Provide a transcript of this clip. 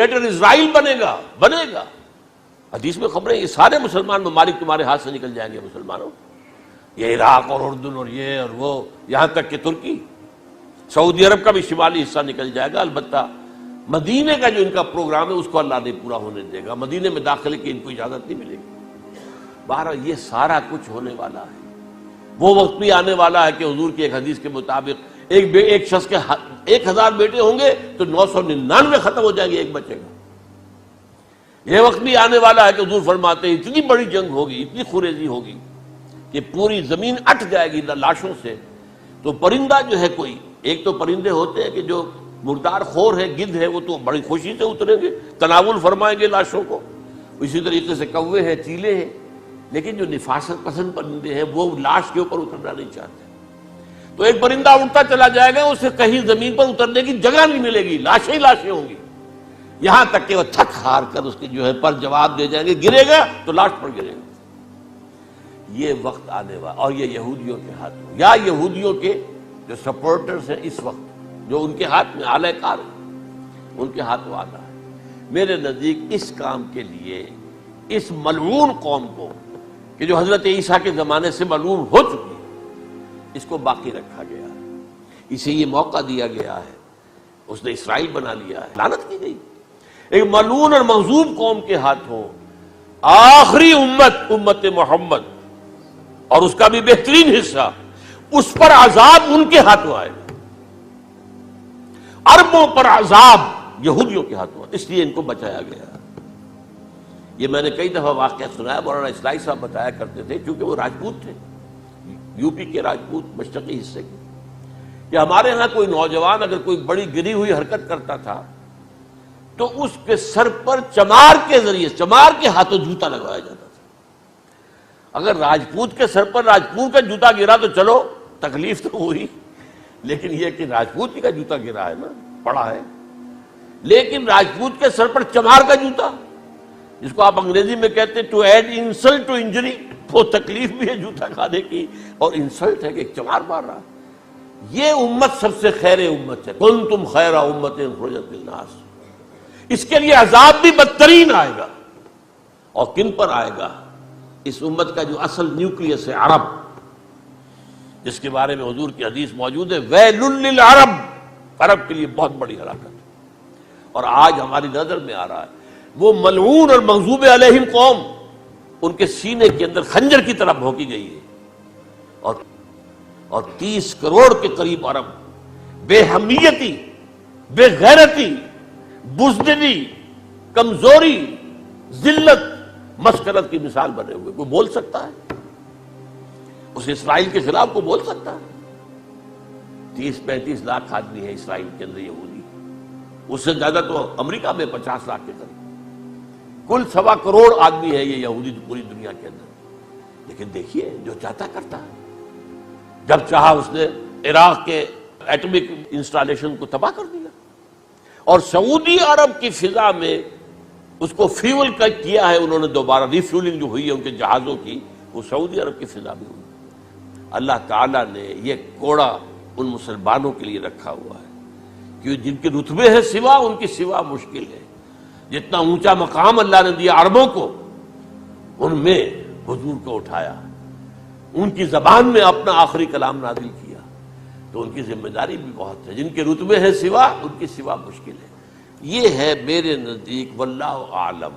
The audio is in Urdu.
اسرائیل بنے گا۔ حدیث میں خبریں یہ سارے مسلمان ممالک تمہارے ہاتھ سے نکل جائیں گے مسلمانوں، یہ عراق اور اردن اور یہ اور وہ، یہاں تک کہ ترکی، سعودی عرب کا بھی شمالی حصہ نکل جائے گا۔ البتہ مدینے کا جو ان کا پروگرام ہے اس کو اللہ نہیں پورا ہونے دے گا، مدینے میں داخلے کی ان کو اجازت نہیں ملے گی۔ بہرحال یہ سارا کچھ ہونے والا ہے۔ وہ وقت بھی آنے والا ہے کہ حضور کی ایک حدیث کے مطابق ایک شخص کے 1000 بیٹے ہوں گے تو 999 ختم ہو جائیں گے، ایک بچے گا۔ یہ وقت بھی آنے والا ہے کہ حضور فرماتے ہیں اتنی بڑی جنگ ہوگی، اتنی خوریزی ہوگی کہ پوری زمین اٹ جائے گی لاشوں سے۔ تو پرندہ جو ہے کوئی، ایک تو پرندے ہوتے ہیں کہ جو مردار خور ہے، گدھ ہے، وہ تو بڑی خوشی سے اتریں گے، تناول فرمائیں گے لاشوں کو۔ اسی طریقے سے کوے ہیں، چیلے ہیں، لیکن جو نفاست پسند پرندے ہیں وہ لاش کے اوپر اترنا نہیں چاہتے۔ تو ایک پرندہ اڑتا چلا جائے گا، اسے کہیں زمین پر اترنے کی جگہ نہیں ملے گی، لاشیں ہی لاشیں ہوں گی، یہاں تک کہ وہ تھک ہار کر اس کے جو ہے پر جواب دے جائیں گے، گرے گا تو لاش پر گرے گا۔ یہ وقت آنے والا، اور یہ یہودیوں کے ہاتھ میں، یا یہودیوں کے جو سپورٹرز ہیں اس وقت، جو ان کے ہاتھ میں آلہ کار ہیں، ان کے ہاتھ میں آنا ہے۔ میرے نزدیک اس کام کے لیے اس ملعون قوم کو، کہ جو حضرت عیسیٰ کے زمانے سے ملعون ہو چکی ہے، اس کو باقی رکھا گیا ہے، اسے یہ موقع دیا گیا ہے، اس نے اسرائیل بنا لیا ہے، لعنت کی گئی۔ ایک ملعون اور مغضوب قوم کے ہاتھوں آخری امت محمد اور اس کا بھی بہترین حصہ، اس پر عذاب ان کے ہاتھوں آئے گا، اربوں پر عذاب یہودیوں کے ہاتھوں، اس لیے ان کو بچایا گیا۔ یہ میں نے کئی دفعہ واقعہ سنایا، مولانا اصلاحی صاحب بتایا کرتے تھے، کیونکہ وہ راجپوت تھے، یو پی کے راجپوت، مشرقی حصے کے، کہ ہمارے ہاں کوئی نوجوان اگر کوئی بڑی گری ہوئی حرکت کرتا تھا تو اس کے سر پر چمار کے ذریعے، چمار کے ہاتھوں جوتا لگوایا جاتا تھا۔ اگر راجپوت کے سر پر راجپوت کا جوتا گرا تو چلو تکلیف تو ہوئی، لیکن یہ کہ راجپوت ہی کا جوتا گرا ہے نا، پڑا ہے، لیکن راجپوت کے سر پر چمار کا جوتا، جس کو آپ انگریزی میں کہتے ہیں to add insult to injury, وہ تکلیف بھی ہے جوتا کھانے کی اور انسلٹ ہے کہ ایک چمار مار رہا۔ یہ امت سب سے خیر امت ہے، کنتم خیر امت اخرجت للناس۔ اس کے لیے عذاب بھی بدترین آئے گا، اور کن پر آئے گا؟ اس امت کا جو اصل نیوکلیس ہے عرب، جس کے بارے میں حضور کی حدیث موجود ہے، ویل للعرب، عرب کے لیے بہت بڑی ہلاکت۔ اور آج ہماری نظر میں آ رہا ہے وہ ملعون اور مغضوب علیہم قوم، ان کے سینے کے اندر خنجر کی طرح بھونکی گئی ہے، اور 30 کروڑ کے قریب عرب بے حمیتی، بے غیرتی، بزدلی، کمزوری، ذلت، مسکنت کی مثال بنے ہوئے۔ کوئی بول سکتا ہے اس اسرائیل کے خلاف؟ کو بول سکتا ہے؟ 30-35 لاکھ آدمی ہے اسرائیل کے اندر یہودی، اس سے زیادہ تو امریکہ میں 50 لاکھ کے قریب، کل 1.25 کروڑ آدمی ہے یہ یہودی پوری دنیا کے اندر۔ لیکن دیکھیے جو چاہتا کرتا ہے، جب چاہا اس نے عراق کے ایٹمک انسٹالیشن کو تباہ کر دیا، اور سعودی عرب کی فضا میں اس کو فیول کیا ہے انہوں نے، دوبارہ ری فیولنگ جو ہوئی ہے ان کے جہازوں کی، وہ سعودی عرب کی فضا میں ہوئی۔ اللہ تعالیٰ نے یہ کوڑا ان مسلمانوں کے لیے رکھا ہوا ہے کہ جن کے رتبے ہیں سوا، ان کی سوا مشکل ہے۔ جتنا اونچا مقام اللہ نے دیا عربوں کو، ان میں حضور کو اٹھایا، ان کی زبان میں اپنا آخری کلام نازل کیا، تو ان کی ذمہ داری بھی بہت ہے۔ جن کے رتبے ہیں سوا، ان کی سوا مشکل ہے۔ یہ ہے میرے نزدیک، واللہ اعلم۔